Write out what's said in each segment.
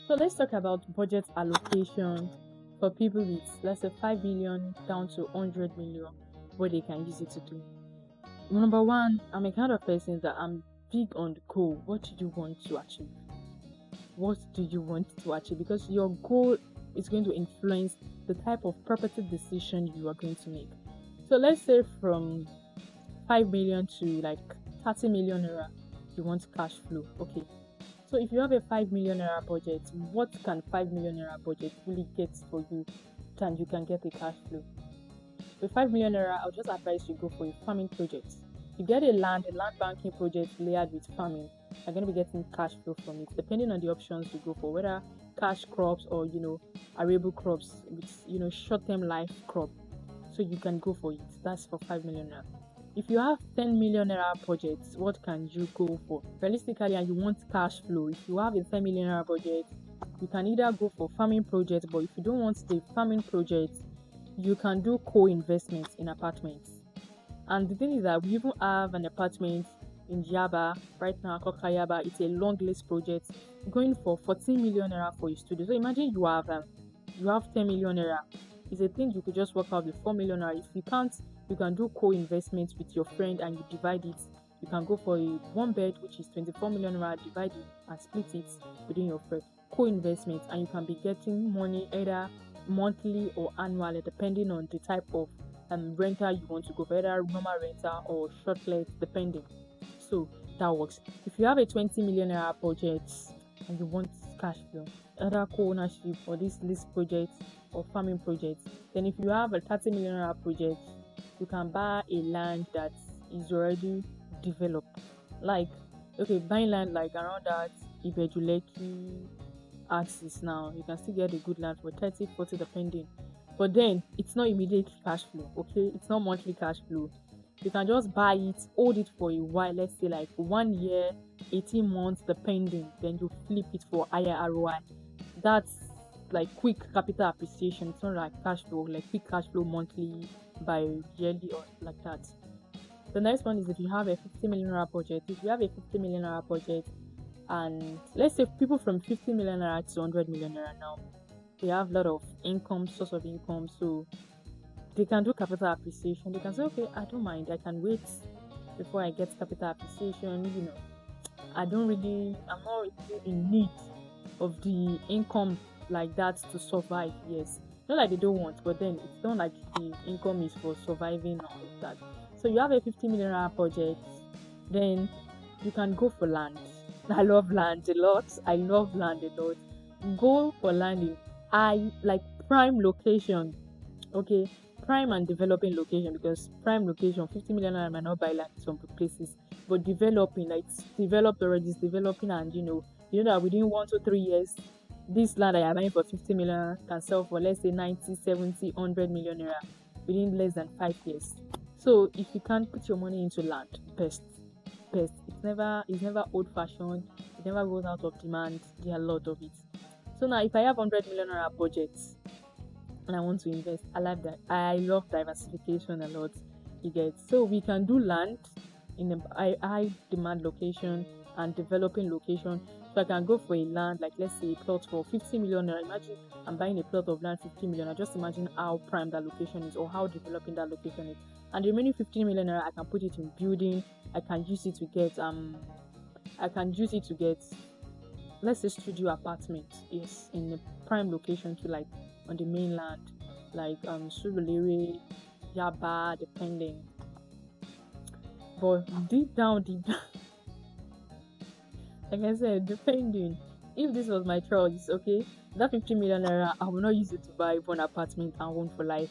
So let's talk about budget allocation for people with, let's say, 5 million down to 100 million, what they can use it to do. Number one, I'm a kind of person that I'm big on the goal. What do you want to achieve? What do you want to achieve? Because your goal is going to influence the type of property decision you are going to make. So let's say from 5 million to like 30 million naira, you want cash flow. Okay. So if you have a 5 million naira budget, what can 5 million naira budget really get for you than you can get a cash flow? With 5 million naira, I'll just advise you go for a farming project. You get a land banking project layered with farming, you're going to be getting cash flow from it, depending on the options you go for, whether cash crops or arable crops with short-term life crop. So you can go for it. That's for 5 million naira. If you have 10 million naira budget, what can you go for? Realistically, and you want cash flow, if you have a 10 million naira budget, you can either go for farming project, but if you don't want the farming project, you can do co-investments in apartments. And the thing is that we even have an apartment in Yaba right now, Akoka Yaba. It's a long lease project going for 14 million naira for your studio. So imagine you have 10 million naira. It's a thing you could just work out with 4 million naira. If you can't, you can do co-investments with your friend and you divide it. You can go for a one bed, which is 24 million naira, divide it and split it within your friend. Co-investment, and you can be getting money either monthly or annually, depending on the type of rental you want to go for, whether normal rental or short let, depending. So that works. If you have a 20 million naira budget and you want cash flow, either co-ownership or this lease project or farming project, then if you have a 30 million naira project, you can buy a land that is already developed. Like, okay, buying land like around that Ibejuleki axis now, you can still get a good land for 30, 40 depending. But then it's not immediate cash flow, okay? It's not monthly cash flow. You can just buy it, hold it for a while, let's say like 1 year, 18 months depending, then you flip it for higher ROI. That's like quick capital appreciation. It's not like cash flow, like quick cash flow monthly by yearly or like that. The next one is if you have a 50 million naira budget. If you have a 50 million naira budget, and let's say people from 50 million naira to 100 million naira now, they have a lot of source of income, so they can do capital appreciation. They can say, okay, I don't mind, I can wait before I get capital appreciation. I'm not really in need of the income like that to survive. Yes, not like they don't want, but then it's not like the income is for surviving all of that. So you have a 50 million naira budget, then you can go for land. I love land a lot. Go for land in prime location. Okay, prime and developing location, because prime location 50 million naira might not buy land in some places, but developing, like it's developed already, it's developing, and you know that within 1 to 3 years, this land that you're buying for 50 million can sell for, let's say, 90, 70, 100 million naira within less than 5 years. So if you can put your money into land, best. It's never old fashioned, it never goes out of demand. There are a lot of it. So now if I have 100 million naira budget and I want to invest, I love diversification a lot. You get, so we can do land in a high demand location and developing location. So I can go for a land, like let's say a plot for 50 million naira. Imagine I'm buying a plot of land 50 million. I just imagine how prime that location is or how developing that location is. And the remaining 15 million naira, I can put it in building. I can use it to get let's say studio apartment, yes, in a prime location to like on the mainland, like Surulere, Yaba, depending. But deep down, like I said, depending. If this was my choice, okay, that 50 million naira, I will not use it to buy one apartment and own for life.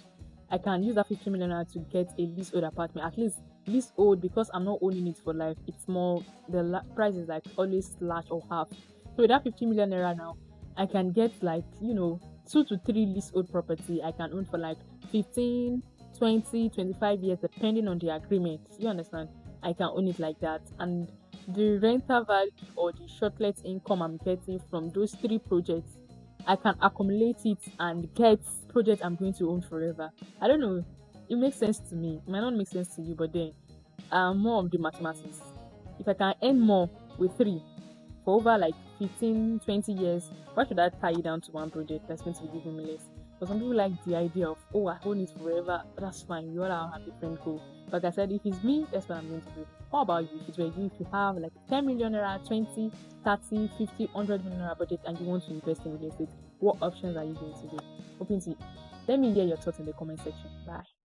I can use that 50 million naira to get a leasehold apartment, at least leasehold, because I'm not owning it for life. It's more, the price is like always slash or half. So with that 50 million naira now, I can get like 2 to 3 leasehold property I can own for like 15, 20, 25 years, depending on the agreement. You understand? I can own it like that, and the rental value or the shortlet income I'm getting from those 3 projects, I can accumulate it and get project I'm going to own forever. I don't know. It makes sense to me. It might not make sense to you, but then more of the mathematics. If I can earn more with 3 for over like 15, 20 years. Why should I tie it down to one project that's going to be giving me less? But some people like the idea of, oh, I own it forever. That's fine. We all have different goals. Like I said, if it's me, that's what I'm going to do. How about you? If it were you, if you have like 10 million naira, 20, 30, 50, 100 million naira budget and you want to invest in real estate, what options are you going to do? Let me hear your thoughts in the comment section. Bye.